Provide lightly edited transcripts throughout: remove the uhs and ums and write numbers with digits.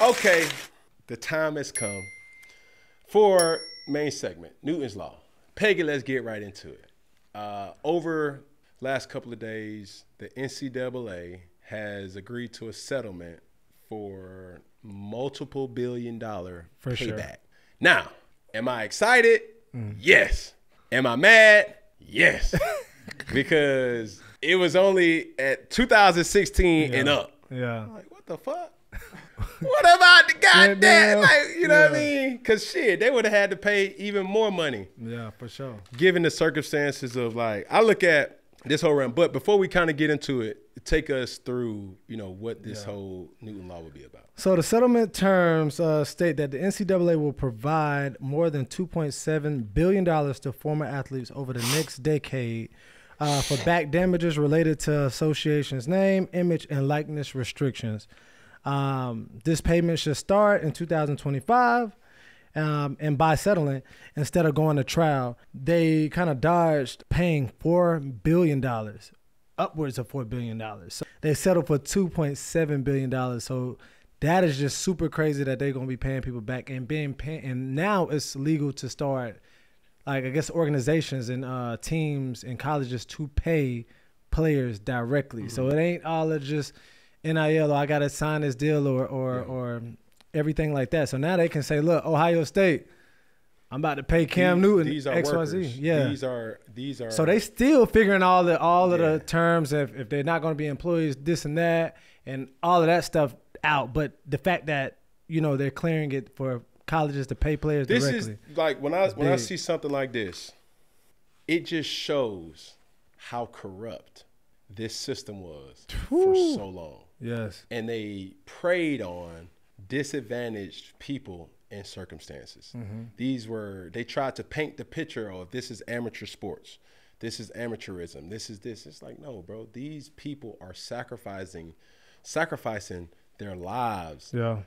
Okay, the time has come for main segment, Newton's Law. Peggy, let's get right into it. Over last couple of days, the NCAA has agreed to a settlement for multiple billion-dollar payback. Sure. Now, am I excited? Yes. Am I mad? Yes. Because it was only at 2016 and up. Yeah. I'm like, what the fuck? What about the goddamn, like, you know what I mean? Because shit, they would have had to pay even more money. Yeah, for sure. Given the circumstances of, like, I look at this whole run. But before we kind of get into it, take us through, you know, what this whole Newton Law will be about. So the settlement terms state that the NCAA will provide more than $2.7 billion to former athletes over the next decade for back damages related to association's name, image, and likeness restrictions. This payment should start in 2025. And by settling, instead of going to trial, they kind of dodged paying $4 billion, upwards of $4 billion. So they settled for $2.7 billion. So that is just super crazy that they're going to be paying people back and and now it's legal to start, like, I guess, organizations and teams and colleges to pay players directly. Mm-hmm. So it ain't all of just NIL, or I got to sign this deal or everything like that. So now they can say, look, Ohio State, I'm about to pay Cam Newton these are XYZ. Workers. Yeah. These are. So they still figuring all of the terms if they're not going to be employees, this and that, and all of that stuff out. But the fact that, you know, they're clearing it for colleges to pay players directly. This is like when I see something like this, it just shows how corrupt this system was for so long. Yes. And they preyed on disadvantaged people and circumstances. Mm-hmm. They tried to paint the picture of this is amateur sports. This is amateurism. This is this. It's like, no, bro, these people are sacrificing their lives. Yeah.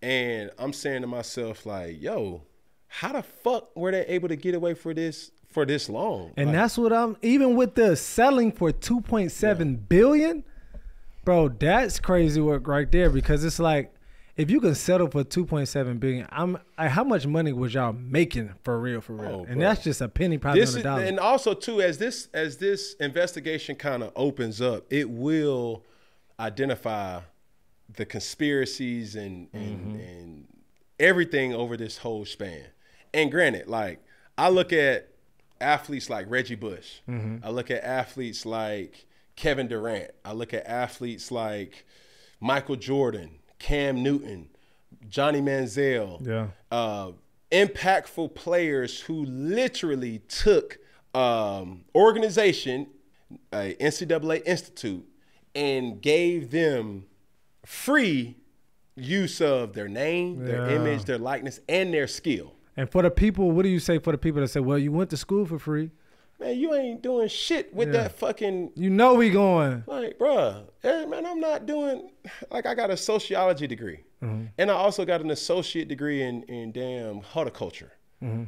And I'm saying to myself, like, yo, how the fuck were they able to get away for this long? And like, that's what even with the selling for $2.7 billion, bro, that's crazy work right there, because it's like, if you can settle for $2.7 billion, how much money was y'all making for real? Oh, and that's just a penny probably on the dollar. And also too, as this investigation kind of opens up, it will identify the conspiracies and everything over this whole span. And granted, like, I look at athletes like Reggie Bush. I look at athletes like Kevin Durant. I look at athletes like Michael Jordan, Cam Newton, Johnny Manziel, impactful players who literally took organization, NCAA Institute, and gave them free use of their name, their image, their likeness, and their skill. And for the people, what do you say for the people that say, well, you went to school for free? Man, you ain't doing shit with that fucking... You know we going. Like, bruh, man, I'm not doing... Like, I got a sociology degree. And I also got an associate degree in damn horticulture,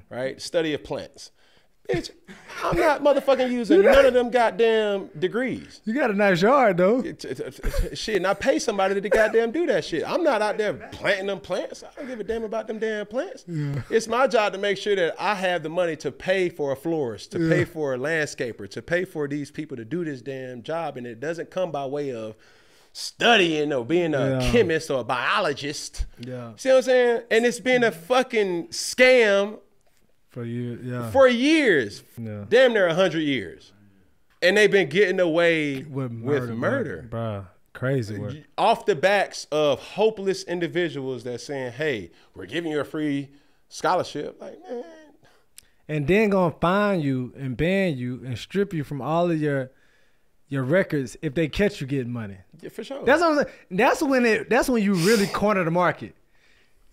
right? Study of plants. Bitch, I'm not motherfucking using none of them goddamn degrees. You got a nice yard, though. Shit, and I pay somebody to goddamn do that shit. I'm not out there planting them plants. I don't give a damn about them damn plants. It's my job to make sure that I have the money to pay for a florist, to pay for a landscaper, to pay for these people to do this damn job, and it doesn't come by way of studying or being a chemist or a biologist. See what I'm saying? And it's been a fucking scam for years, damn near 100 years, and they've been getting away with murder. Bro, crazy work. Off the backs of hopeless individuals that saying, "Hey, we're giving you a free scholarship." Like, man, and then gonna fine you and ban you and strip you from all of your records if they catch you getting money. Yeah, for sure. That's what I'm saying. That's when you really corner the market.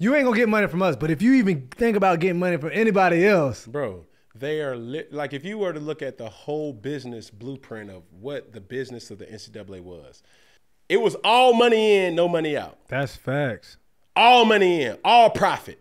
You ain't gonna get money from us, but if you even think about getting money from anybody else, bro, they are like, if you were to look at the whole business blueprint of what the business of the NCAA was, it was all money in, no money out. That's facts. All money in, all profit.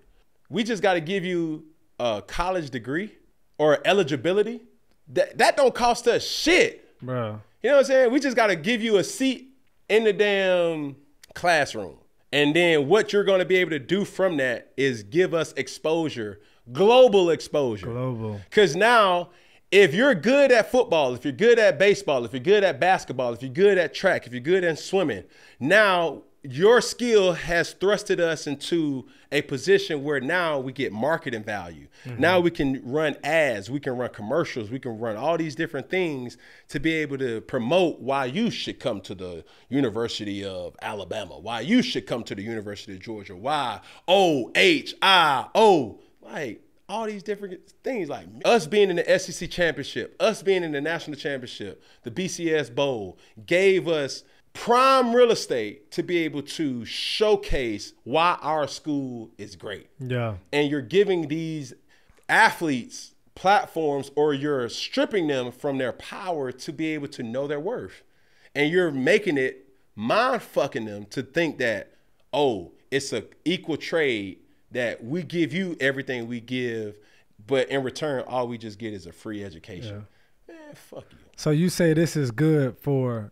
We just got to give you a college degree or eligibility. That don't cost us shit, bro. You know what I'm saying? We just got to give you a seat in the damn classroom. And then what you're going to be able to do from that is give us exposure, global exposure. Global. Because now, if you're good at football, if you're good at baseball, if you're good at basketball, if you're good at track, if you're good at swimming, now your skill has thrusted us into a position where now we get marketing value. Now we can run ads, we can run commercials, we can run all these different things to be able to promote why you should come to the University of Alabama, why you should come to the University of Georgia, why OHIO, like all these different things, like us being in the SEC championship, us being in the national championship, the BCS Bowl gave us prime real estate to be able to showcase why our school is great. Yeah. And you're giving these athletes platforms, or you're stripping them from their power to be able to know their worth. And you're making it mind fucking them to think that, oh, it's an equal trade, that we give you everything we give, but in return, all we just get is a free education. Yeah. Man, fuck you. So you say this is good for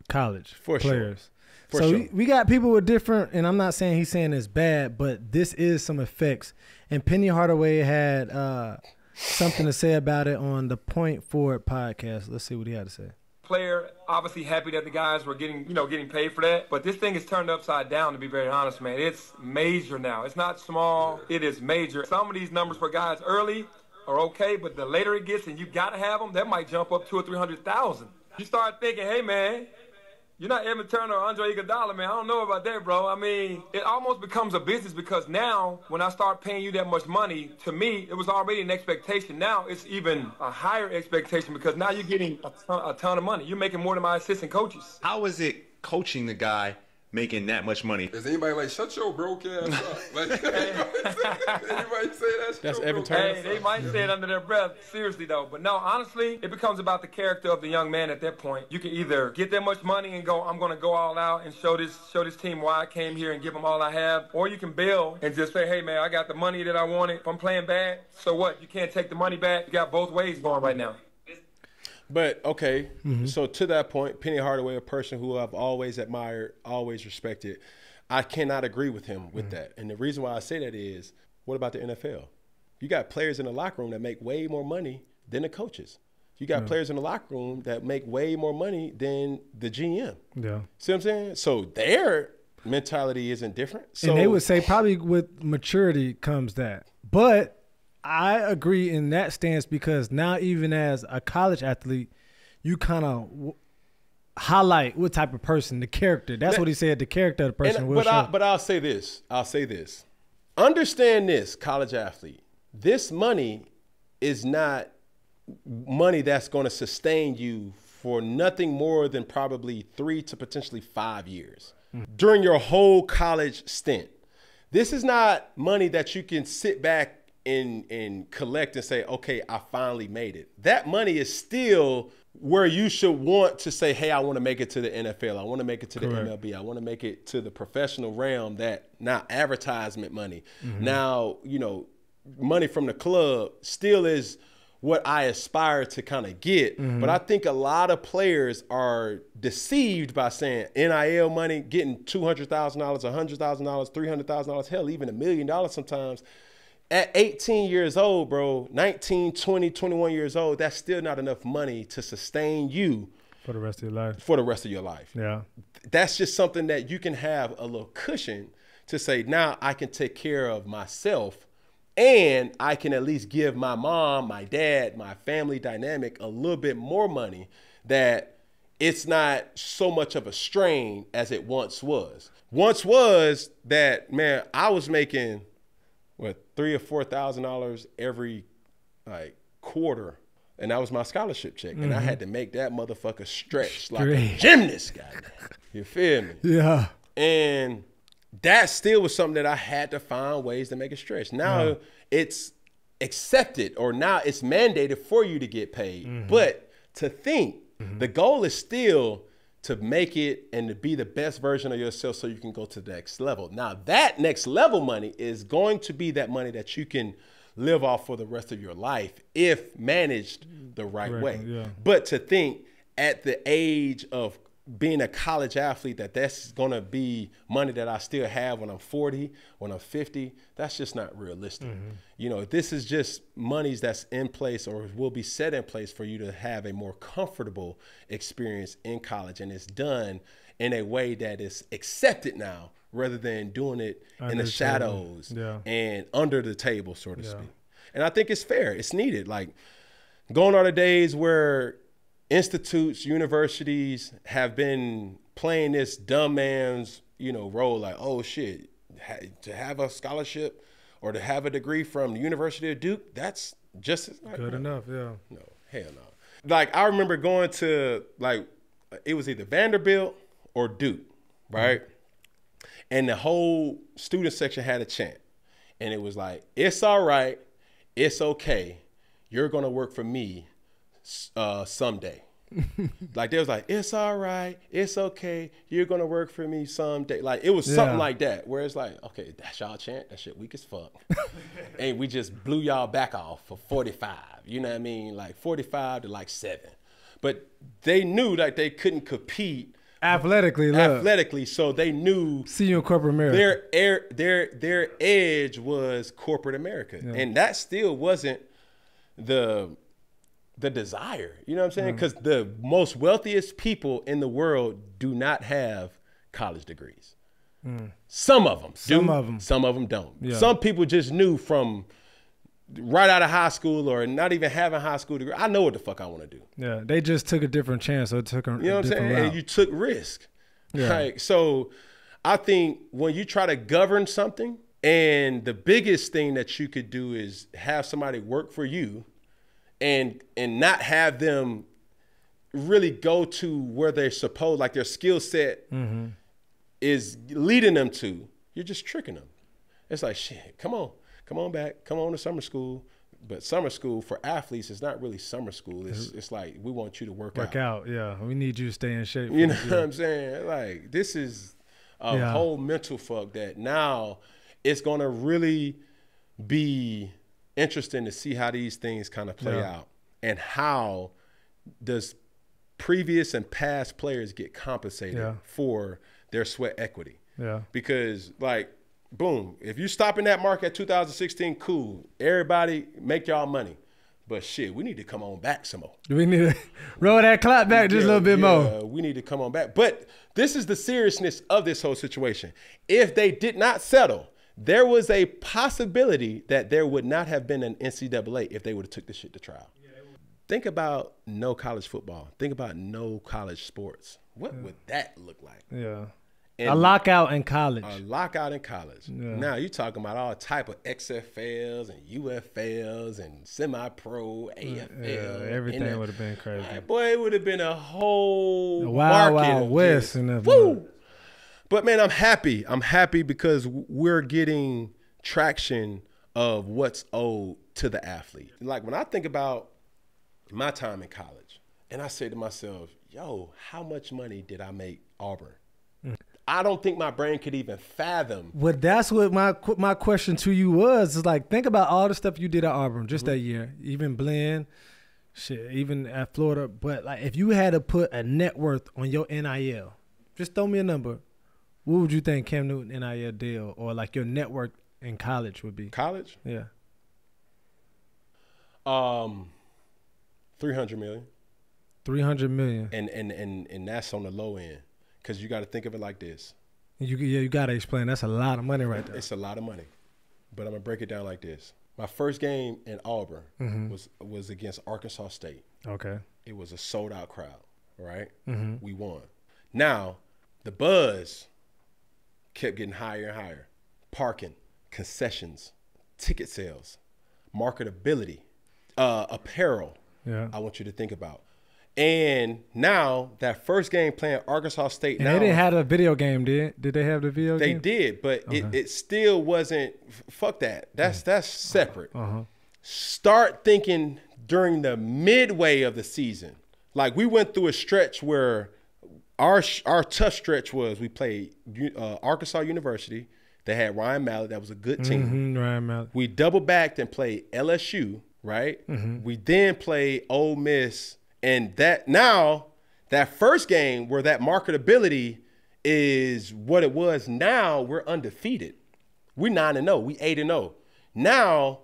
college players. For so sure. we got people with different, and I'm not saying he's saying it's bad, but this is some effects. And Penny Hardaway had something to say about it on the Point Forward podcast. Let's see what he had to say. Player, obviously happy that the guys were getting paid for that, but this thing is turned upside down, to be very honest, man. It's major now. It's not small, it is major. Some of these numbers for guys early are okay, but the later it gets and you gotta have them, that might jump up 200,000 or 300,000. You start thinking, hey man, you're not Evan Turner or Andre Iguodala, man. I don't know about that, bro. I mean, it almost becomes a business, because now when I start paying you that much money, to me, it was already an expectation. Now it's even a higher expectation, because now you're getting a ton of money. You're making more than my assistant coaches. How is it coaching the guy making that much money? Is anybody like, shut your broke ass up? Like, anybody say that? That's Evan Turner. Hey, they might say it under their breath. Seriously, though. But no, honestly, it becomes about the character of the young man at that point. You can either get that much money and go, I'm going to go all out and show this team why I came here and give them all I have. Or you can bail and just say, hey, man, I got the money that I wanted. If I'm playing bad, so what? You can't take the money back. You got both ways going right now. But, okay, so to that point, Penny Hardaway, a person who I've always admired, always respected, I cannot agree with him with that. And the reason why I say that is, what about the NFL? You got players in the locker room that make way more money than the coaches. You got players in the locker room that make way more money than the GM. Yeah. See what I'm saying? So their mentality isn't different. So, and they would say probably with maturity comes that. But I agree in that stance, because now even as a college athlete, you kind of highlight what type of person, the character. That's what he said, the character of the person will show. But I'll say this. Understand this, college athlete. This money is not money that's going to sustain you for nothing more than probably 3 to potentially 5 years during your whole college stint. This is not money that you can sit back and collect and say, okay, I finally made it. That money is still where you should want to say, hey, I want to make it to the NFL. I want to make it to the MLB. I want to make it to the professional realm, that now advertisement money. Now, money from the club still is what I aspire to kind of get. But I think a lot of players are deceived by saying NIL money, getting $200,000, $100,000, $300,000, hell, even $1 million sometimes. At 18 years old, bro, 19, 20, 21 years old, that's still not enough money to sustain you for the rest of your life. For the rest of your life. Yeah. That's just something that you can have a little cushion to say, now I can take care of myself, and I can at least give my mom, my dad, my family dynamic a little bit more money, that it's not so much of a strain as it once was. Once was that, man, I was making $3,000 or $4,000 every quarter, and that was my scholarship check, and I had to make that motherfucker stretch like a gymnast, goddamn. You feel me? Yeah. And that still was something that I had to find ways to make it stretch. Now it's accepted, or now it's mandated for you to get paid. But to think, the goal is still to make it and to be the best version of yourself so you can go to the next level. Now, that next level money is going to be that money that you can live off for the rest of your life if managed the right way. Yeah. But to think at the age of being a college athlete, that's going to be money that I still have when I'm 40, when I'm 50, that's just not realistic. You know, this is just monies that's in place or will be set in place for you to have a more comfortable experience in college. And it's done in a way that is accepted now rather than doing it in the shadows and under the table, so to speak. And I think it's fair. It's needed. Like, gone are the days where institutes, universities have been playing this dumb man's, you know, role. Like, oh shit, to have a scholarship or to have a degree from the University of Duke, that's just good enough. Yeah. No, hell no. Like, I remember going to, like, it was either Vanderbilt or Duke, right? And the whole student section had a chant, and it was like, "It's all right, it's okay, you're gonna work for me someday." Like, they was like, "It's all right, it's okay, you're gonna work for me someday." Like, it was something like that, where it's like, okay, that's y'all chant, that shit weak as fuck. And we just blew y'all back off for 45, you know what I mean? Like 45 to like 7. But they knew that they couldn't compete athletically, so they knew see you in corporate America. Their edge was corporate America. And that still wasn't the desire, you know what I'm saying? Because the most wealthiest people in the world do not have college degrees. Some of them do, some of them don't. Some people just knew from right out of high school or not even having high school degree, I know what the fuck I want to do. Yeah, they just took a different chance, so it took a you know what I'm saying? route. And you took risk. Like, so I think when you try to govern something, and the biggest thing that you could do is have somebody work for you and not have them really go to where they're supposed, like their skill set is leading them to, you're just tricking them. It's like, shit, come on back, come on to summer school. But summer school for athletes is not really summer school. It's like, we want you to work out. Yeah, we need you to stay in shape. You know what I'm saying? Like, this is a whole mental fuck that now it's going to really be interesting to see how these things kind of play out, and how does previous and past players get compensated for their sweat equity. Because, like, boom, if you stop in that mark at 2016, cool, everybody make y'all money. But shit, we need to come on back some more. We need to roll that clock back just a little bit more. We need to come on back. But this is the seriousness of this whole situation. If they did not settle, there was a possibility that there would not have been an NCAA if they would have took this shit to trial. Think about no college football. Think about no college sports. What would that look like? And a lockout in college. A lockout in college. Now you're talking about all type of XFLs and UFLs and semi-pro, AFL. Everything would have been crazy. Boy, it would have been a whole Wild West. Woo! But man, I'm happy. I'm happy because we're getting traction of what's owed to the athlete. Like, when I think about my time in college, and I say to myself, yo, how much money did I make Auburn? I don't think my brain could even fathom. Well, that's what my question to you was. Is like, think about all the stuff you did at Auburn just that year, even Blinn, shit, even at Florida. But like, if you had to put a net worth on your NIL, just throw me a number. What would you think Cam Newton NIL deal or like your net worth in college would be? College? Yeah. 300 million. 300 million. And that's on the low end. Because you got to think of it like this. You got to explain. That's a lot of money right there. It's a lot of money. But I'm going to break it down like this. My first game in Auburn was against Arkansas State. Okay. It was a sold-out crowd, right? We won. Now, the buzz kept getting higher and higher. Parking, concessions, ticket sales, marketability, apparel. I want you to think about. And now that first game playing Arkansas State, and they didn't have a video game, did they have the video game? They did, but it still wasn't. Fuck that. That's separate. Start thinking during the midway of the season. Like, we went through a stretch where our tough stretch was we played Arkansas University. They had Ryan Mallett. That was a good team. Ryan Mallett. We double backed and played LSU. Right. We then played Ole Miss. And that now That first game where that marketability is what it was, now we're undefeated. We're 9-0. We 8-0. Now,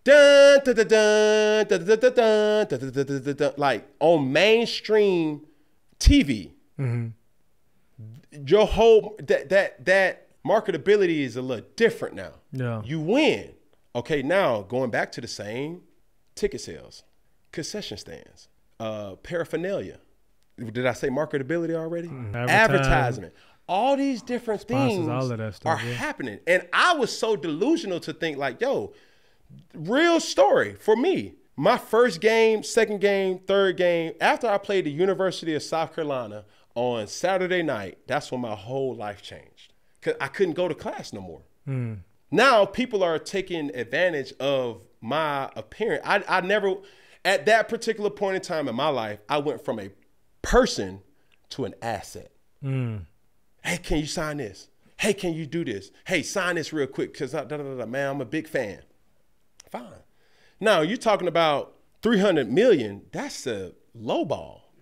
dun, dun, dun, dun, dun, dun, dun, dun, dun, dun, dun, dun, like on mainstream TV, your whole that marketability is a little different now. Yeah. You win. Okay, now going back to the same ticket sales, concession stands, paraphernalia. Did I say marketability already? Advertisement. All these different things all of that stuff, are happening. And I was so delusional to think like, yo, real story for me. My first game, second game, third game, after I played the University of South Carolina on Saturday night, that's when my whole life changed. Because I couldn't go to class no more. Now people are taking advantage of my appearance. I never, at that particular point in time in my life, I went from a person to an asset. Hey, can you sign this? Hey, can you do this? Hey, sign this real quick because man, I'm a big fan. Fine. Now you're talking about 300 million. That's a low ball.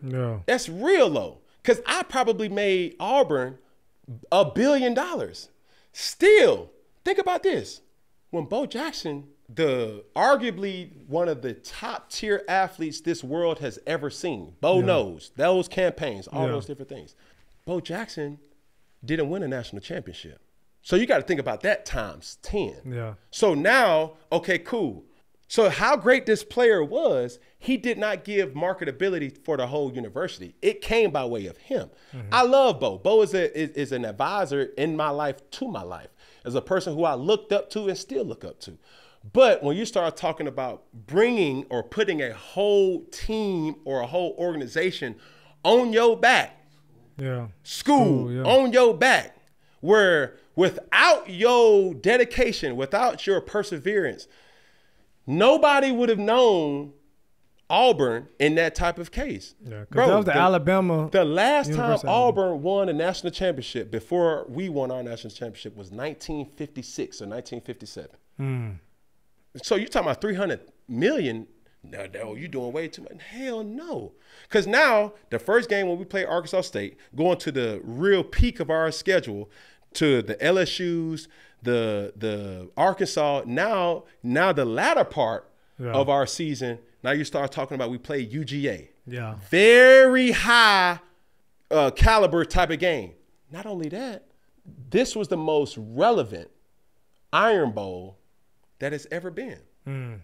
No. That's real low. Because I probably made Auburn $1 billion. Still, think about this. When Bo Jackson, arguably one of the top tier athletes this world has ever seen, Bo knows those campaigns, all those different things. Bo Jackson didn't win a national championship. So you got to think about that times 10. Yeah. So now, okay, cool. So how great this player was, he did not give marketability for the whole university. It came by way of him. I love Bo. Bo is an advisor in my life to my life, as a person who I looked up to and still look up to. But when you start talking about bringing or putting a whole team or a whole organization on your back, school on your back, where without your dedication, without your perseverance, nobody would have known Auburn in that type of case. Yeah, because that was the Alabama. The last time Auburn won a national championship before we won our national championship was 1956 or 1957. So you're talking about 300 million. No, you're doing way too much. Hell no. Because now the first game when we play Arkansas State, going to the real peak of our schedule, to the LSUs, the Arkansas, now the latter part of our season, now you start talking about we play UGA. Yeah. Very high caliber type of game. Not only that, this was the most relevant Iron Bowl that has ever been.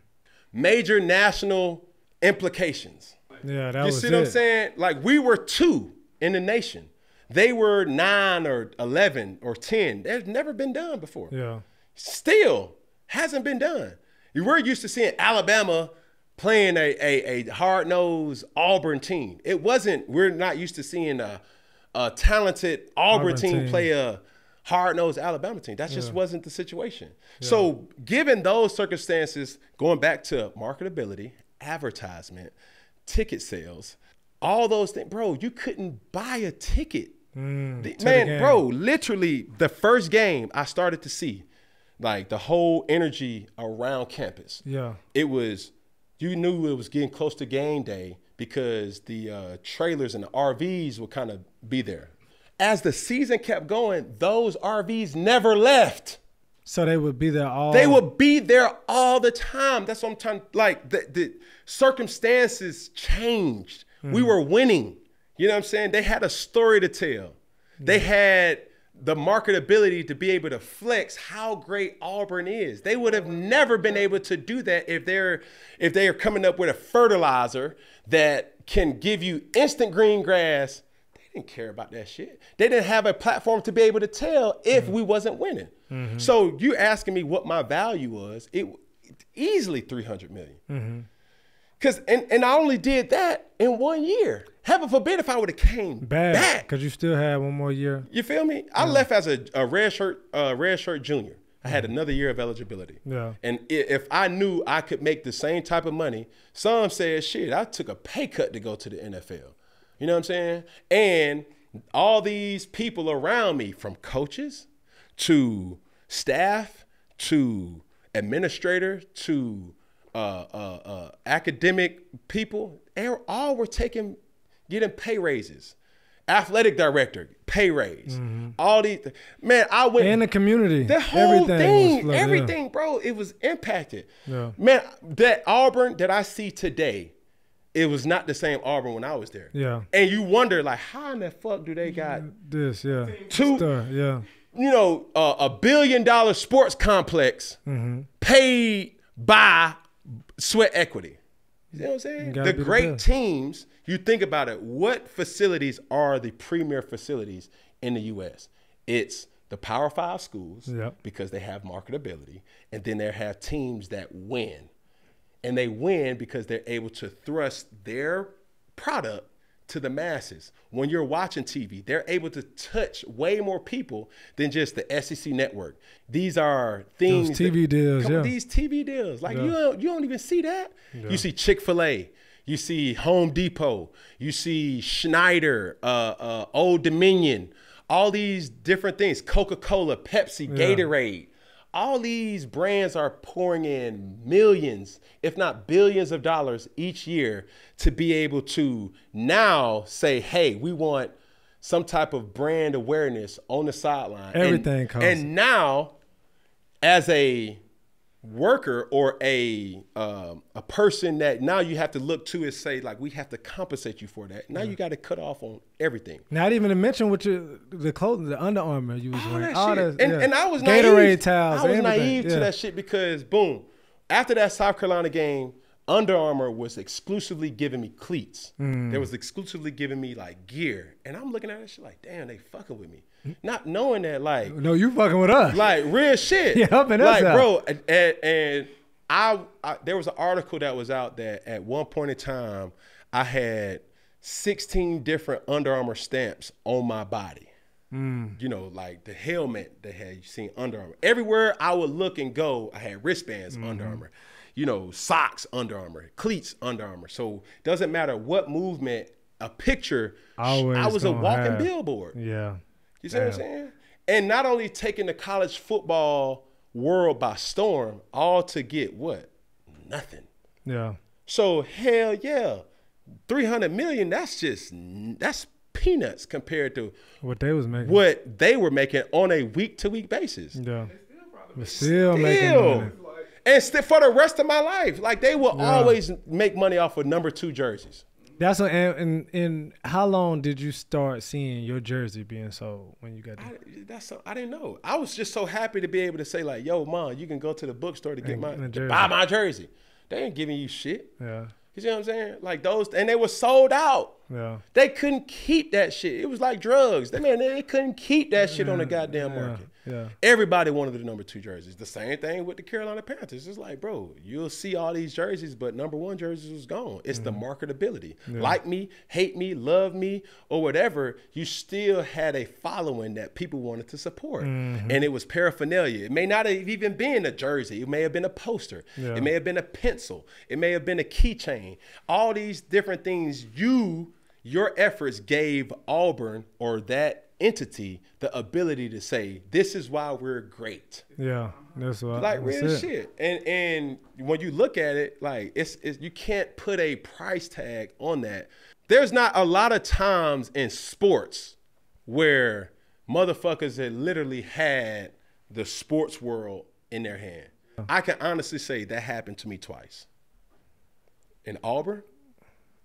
Major national implications. Yeah, that was it. You see what I'm saying? Like, we were 2 in the nation. They were 9 or 11 or 10. That's never been done before. Yeah. Still hasn't been done. We're used to seeing Alabama playing a hard-nosed Auburn team. We're not used to seeing a talented Auburn team play a hard-nosed Alabama team. That just wasn't the situation. Yeah. So given those circumstances, going back to marketability, advertisement, ticket sales, all those things, bro, you couldn't buy a ticket. Man, bro, literally the first game I started to see, like, the whole energy around campus. Yeah. It was, you knew it was getting close to game day because the trailers and the RVs would kind of be there. As the season kept going, those RVs never left. So they would be there all. They would be there all the time. That's what I'm trying. Like, the circumstances changed. We were winning. You know what I'm saying? They had a story to tell. They had the marketability to be able to flex how great Auburn is. They would have never been able to do that if they are coming up with a fertilizer that can give you instant green grass. They didn't care about that shit. They didn't have a platform to be able to tell if we wasn't winning. So you asking me what my value was, it easily 300 million. Because and I only did that in 1 year. Heaven forbid if I would have came back. Because you still had one more year. You feel me? I left as a red shirt junior. I had another year of eligibility. Yeah. And if I knew I could make the same type of money, some said, shit, I took a pay cut to go to the NFL. You know what I'm saying? And all these people around me, from coaches to staff to administrator to academic people, all were taking getting pay raises. Athletic director, pay raise. All these, man, I went. In the community. The whole thing, flooded, everything, bro, it was impacted. Yeah. Man, that Auburn that I see today, it was not the same Auburn when I was there. Yeah. And you wonder, like, how in the fuck do they got this? Yeah. two, Yeah. you know, $1 billion sports complex paid by sweat equity? You know what I'm saying? The great teams, you think about it, what facilities are the premier facilities in the U.S.? It's the Power 5 schools because they have marketability, and then they have teams that win. And they win because they're able to thrust their product to the masses. When you're watching TV, they're able to touch way more people than just the SEC network. These are things. Those TV deals, These TV deals. Like you don't even see that. Yeah. You see Chick-fil-A. You see Home Depot. You see Schneider, Old Dominion. All these different things. Coca-Cola, Pepsi, Gatorade. All these brands are pouring in millions, if not billions of dollars each year to be able to now say, hey, we want some type of brand awareness on the sideline. Everything costs. And now, as a worker or a person that now you have to look to and say, like, we have to compensate you for that. Now you got to cut off on everything. Not even to mention what the clothing, the Under Armour you was wearing. All that shit. And I was Gatorade naive. towels. I was naive to that shit because, boom, after that South Carolina game, Under Armour was exclusively giving me cleats. They was exclusively giving me, like, gear. And I'm looking at that shit like, damn, they fucking with me. Not knowing that, like, no, you fucking with us. Like, real shit. Yeah, helping us out. Bro, and I there was an article that was out that at one point in time, I had 16 different Under Armour stamps on my body. You know, like the helmet that had, you seen Under Armour. Everywhere I would look and go, I had wristbands, Under Armour. You know, socks, Under Armour, cleats, Under Armour. So it doesn't matter what movement, a picture, I was a walking billboard. Yeah. You see what I'm saying? And not only taking the college football world by storm, all to get what? Nothing. Yeah. So hell yeah, 300 million. That's peanuts compared to what they was making. What they were making on a week-to-week basis. Yeah. Still making money. And for the rest of my life, like they will always make money off of number 2 jerseys. That's what, and how long did you start seeing your jersey being sold when you got that? I didn't know. I was just so happy to be able to say, like, yo, Mom, you can go to the bookstore to get buy my jersey. They ain't giving you shit. Yeah. You see what I'm saying? Like those, and they were sold out. Yeah. They couldn't keep that shit. It was like drugs. They couldn't keep that shit on the goddamn market. Yeah. Everybody wanted the number 2 jerseys. The same thing with the Carolina Panthers. It's like, bro, you'll see all these jerseys, but number 1 jerseys was gone. It's the marketability. Yeah. Like me, hate me, love me, or whatever, you still had a following that people wanted to support. And it was paraphernalia. It may not have even been a jersey. It may have been a poster. Yeah. It may have been a pencil. It may have been a keychain. All these different things, your efforts gave Auburn or that entity the ability to say, this is why we're great. Yeah, that's why. Like real shit. And when you look at it, like it's you can't put a price tag on that. There's not a lot of times in sports where motherfuckers had literally had the sports world in their hand. I can honestly say that happened to me twice. In Auburn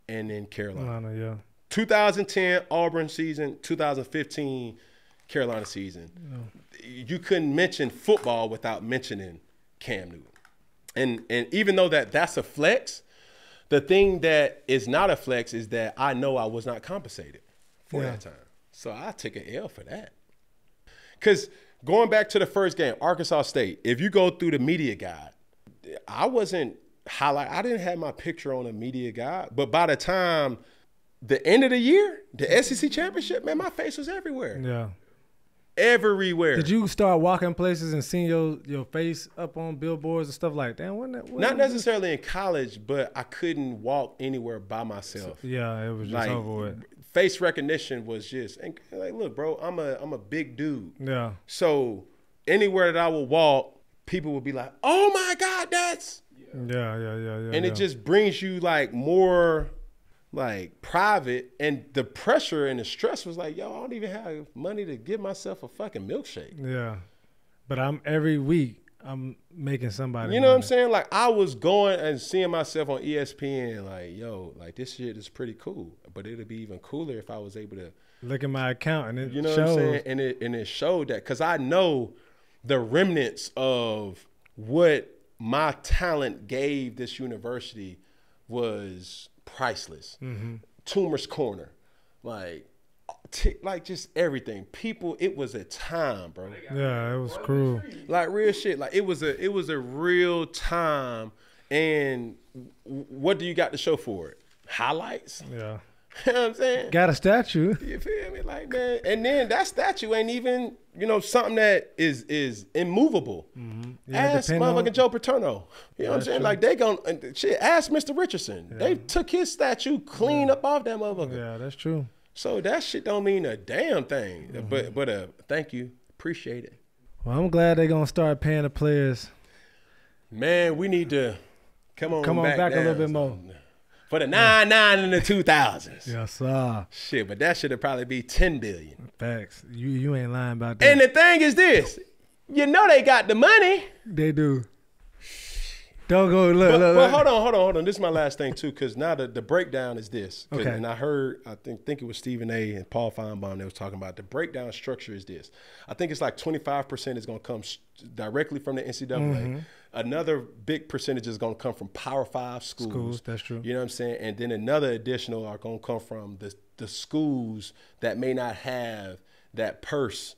and in Carolina. Yeah. 2010 Auburn season, 2015 Carolina season. You couldn't mention football without mentioning Cam Newton. And even though that's a flex, the thing that is not a flex is that I know I was not compensated for that time. So I took an L for that. Because going back to the first game, Arkansas State, if you go through the media guide, I didn't have my picture on a media guide, but by the time the end of the year, the SEC championship, man, my face was everywhere. Yeah. Everywhere. Did you start walking places and seeing your face up on billboards and stuff like that? Not necessarily in college, but I couldn't walk anywhere by myself. Yeah, it was just like, over with. Face recognition was just, and like, look, bro, I'm a big dude. Yeah. So anywhere that I would walk, people would be like, "Oh my God, that's." Yeah. And it just brings you like more like private, and the pressure and the stress was like, yo, I don't even have money to give myself a fucking milkshake. Yeah. But every week I'm making somebody You know money. what I'm saying? Like I was going and seeing myself on ESPN like, yo, like this shit is pretty cool. But it'd be even cooler if I was able to look at my account and it you know shows. what I'm saying? And it showed that, because I know the remnants of what my talent gave this university was priceless. Tumor's Corner, like just everything. People, it was a time, bro. Yeah, it was cool. Like real shit. Like it was a real time. And what do you got to show for it? Highlights. Yeah. You know what I'm saying? Got a statue. You feel me? Like, man, and then that statue ain't even, something that is immovable. Yeah, Ask motherfucking Joe Paterno. You know what I'm saying? true. Like, they gon' shit, ask Mr. Richardson. They took his statue clean up off that motherfucker. Yeah, that's true. So that shit don't mean a damn thing. But thank you. Appreciate it. Well, I'm glad they're going to start paying the players. Man, we need to come on back a little down bit more. For the 99 and the 2000s. Yes, sir. Shit, but that should have probably be 10 billion. Facts. You ain't lying about that. And the thing is this, they got the money. They do. Don't go look. But hold on. This is my last thing too, because now the breakdown is this. Okay. And I heard, I think it was Stephen A. and Paul Feinbaum that was talking about the breakdown structure is this. I think it's like 25% is going to come directly from the NCAA. Another big percentage is going to come from Power 5 schools. That's true. You know what I'm saying? And then another additional are going to come from the schools that may not have that purse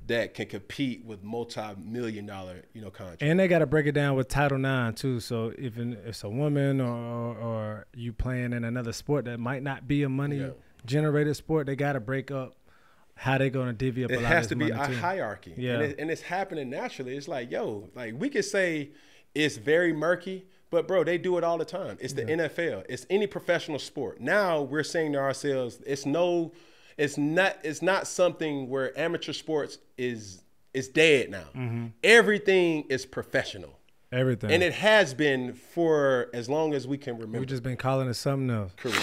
that can compete with multi-million-dollar, contracts. And they got to break it down with Title IX too. So even if it's a woman or you playing in another sport that might not be a money-generated sport, they got to break up how they going to divvy up a lot of this money. It has to be a hierarchy. Yeah. And it's happening naturally. It's like, we could say it's very murky, but, bro, they do it all the time. It's the NFL. It's any professional sport. Now we're saying to ourselves, it's not something where amateur sports is dead now. Everything is professional. Everything. And it has been for as long as we can remember. We've just been calling it something else. Correct.